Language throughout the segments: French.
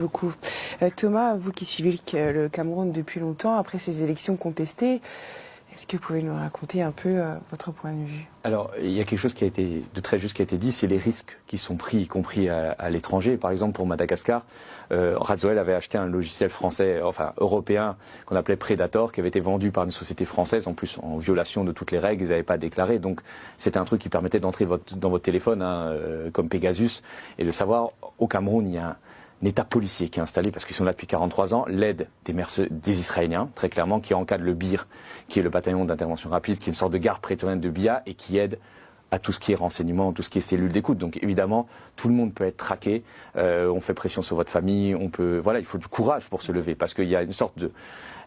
Beaucoup. Thomas, vous qui suivez le Cameroun depuis longtemps, après ces élections contestées, est-ce que vous pouvez nous raconter un peu votre point de vue? Alors, il y a quelque chose qui a été de très juste qui a été dit, c'est les risques qui sont pris, y compris à l'étranger. Par exemple, pour Madagascar, Razoel avait acheté un logiciel français, enfin européen, qu'on appelait Predator, qui avait été vendu par une société française, en plus en violation de toutes les règles, ils n'avaient pas déclaré. Donc, c'était un truc qui permettait d'entrer dans votre téléphone, comme Pegasus, et de savoir, au Cameroun, il y a un État policier qui est installé, parce qu'ils sont là depuis 43 ans, l'aide des Israéliens, très clairement, qui encadre le BIR, qui est le bataillon d'intervention rapide, qui est une sorte de garde prétorienne de BIA, et qui aide à tout ce qui est renseignement, tout ce qui est cellule d'écoute. Donc évidemment, tout le monde peut être traqué, on fait pression sur votre famille, voilà, il faut du courage pour se lever, parce qu'il y a une sorte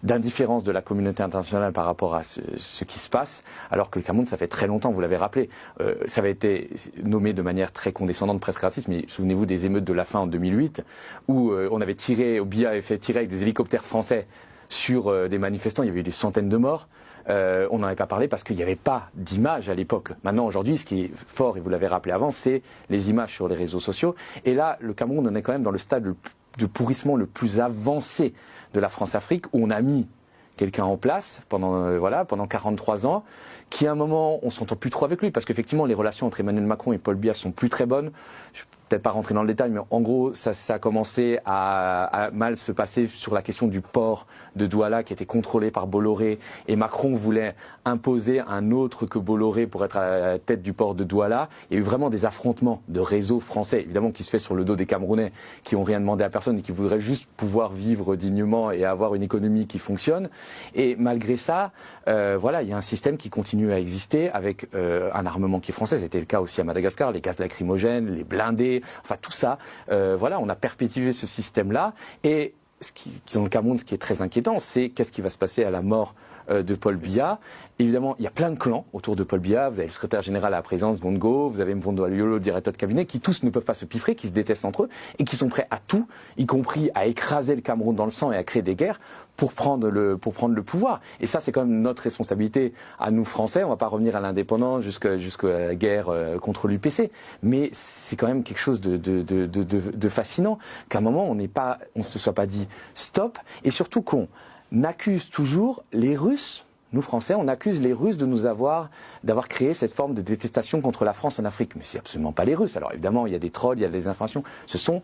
d'indifférence de la communauté internationale par rapport à ce qui se passe, alors que le Cameroun, ça fait très longtemps, vous l'avez rappelé, ça avait été nommé de manière très condescendante, presque raciste, mais souvenez-vous des émeutes de la faim en 2008, où on avait BIA avait fait tirer avec des hélicoptères français sur des manifestants, il y avait eu des centaines de morts. On n'en avait pas parlé parce qu'il n'y avait pas d'image à l'époque. Maintenant, aujourd'hui, ce qui est fort, et vous l'avez rappelé avant, c'est les images sur les réseaux sociaux. Et là, le Cameroun, on est quand même dans le stade de pourrissement le plus avancé de la France-Afrique, où on a mis quelqu'un en place pendant 43 ans, qui à un moment, on s'entend plus trop avec lui, parce qu'effectivement, les relations entre Emmanuel Macron et Paul Biya sont plus très bonnes. Peut-être pas rentrer dans le détail, mais en gros, ça a commencé à mal se passer sur la question du port de Douala qui était contrôlé par Bolloré, et Macron voulait imposer un autre que Bolloré pour être à la tête du port de Douala. Il y a eu vraiment des affrontements de réseaux français, évidemment, qui se fait sur le dos des Camerounais, qui n'ont rien demandé à personne et qui voudraient juste pouvoir vivre dignement et avoir une économie qui fonctionne. Et malgré ça, voilà, il y a un système qui continue à exister avec un armement qui est français. C'était le cas aussi à Madagascar, les gaz lacrymogènes, les blindés. Enfin, tout ça, voilà, on a perpétué ce système-là. Et dans le Cameroun, ce qui est très inquiétant, c'est qu'est-ce qui va se passer à la mort de Paul Biya. Évidemment, il y a plein de clans autour de Paul Biya. Vous avez le secrétaire général à la présidence, Bongo, vous avez Mvondo Aliolo, directeur de cabinet, qui tous ne peuvent pas se piffrer, qui se détestent entre eux et qui sont prêts à tout, y compris à écraser le Cameroun dans le sang et à créer des guerres pour prendre le pouvoir. Et ça, c'est quand même notre responsabilité à nous Français. On ne va pas revenir à l'indépendance jusqu'à la guerre contre l'UPC. Mais c'est quand même quelque chose de fascinant qu'à un moment, on ne se soit pas dit stop, et surtout qu'on accuse toujours les Russes. Nous, Français, on accuse les Russes d'avoir créé cette forme de détestation contre la France en Afrique. Mais c'est absolument pas les Russes. Alors évidemment, il y a des trolls, il y a des informations. Ce sont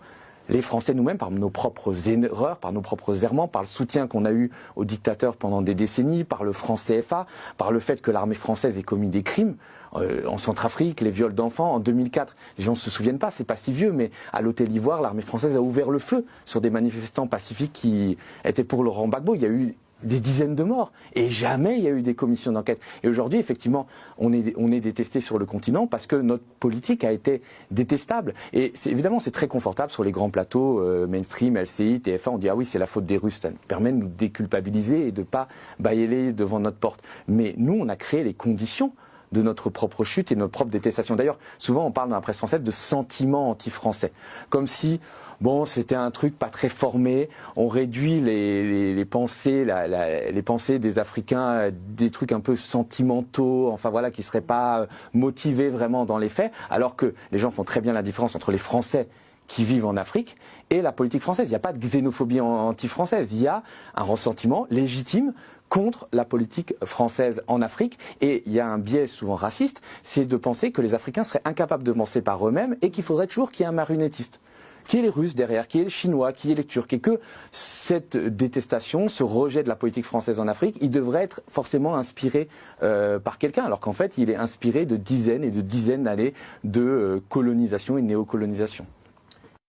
les Français nous-mêmes, par nos propres erreurs, par nos propres errements, par le soutien qu'on a eu aux dictateurs pendant des décennies, par le franc CFA, par le fait que l'armée française ait commis des crimes en Centrafrique, les viols d'enfants. En 2004, les gens ne se souviennent pas, c'est pas si vieux, mais à l'Hôtel Ivoire, l'armée française a ouvert le feu sur des manifestants pacifiques qui étaient pour Laurent Gbagbo. Il y a eu des dizaines de morts. Et jamais il y a eu des commissions d'enquête. Et aujourd'hui, effectivement, on est détesté sur le continent parce que notre politique a été détestable. Et évidemment, c'est très confortable sur les grands plateaux, mainstream, LCI, TF1, on dit « Ah oui, c'est la faute des Russes ». Ça nous permet de nous déculpabiliser et de ne pas bâiller devant notre porte. Mais nous, on a créé les conditions de notre propre chute et de notre propre détestation. D'ailleurs, souvent on parle dans la presse française de sentiments anti-français. Comme si, bon, c'était un truc pas très formé, on réduit les pensées, les pensées des Africains à des trucs un peu sentimentaux, enfin voilà, qui seraient pas motivés vraiment dans les faits, alors que les gens font très bien la différence entre les Français qui vivent en Afrique et la politique française. Il n'y a pas de xénophobie anti-française, il y a un ressentiment légitime contre la politique française en Afrique. Et il y a un biais souvent raciste, c'est de penser que les Africains seraient incapables de penser par eux-mêmes et qu'il faudrait toujours qu'il y ait un marionnettiste. Qui est les Russes derrière, qui est les Chinois, qui est les Turcs, et que cette détestation, ce rejet de la politique française en Afrique, il devrait être forcément inspiré par quelqu'un, alors qu'en fait il est inspiré de dizaines et de dizaines d'années de colonisation et de néocolonisation.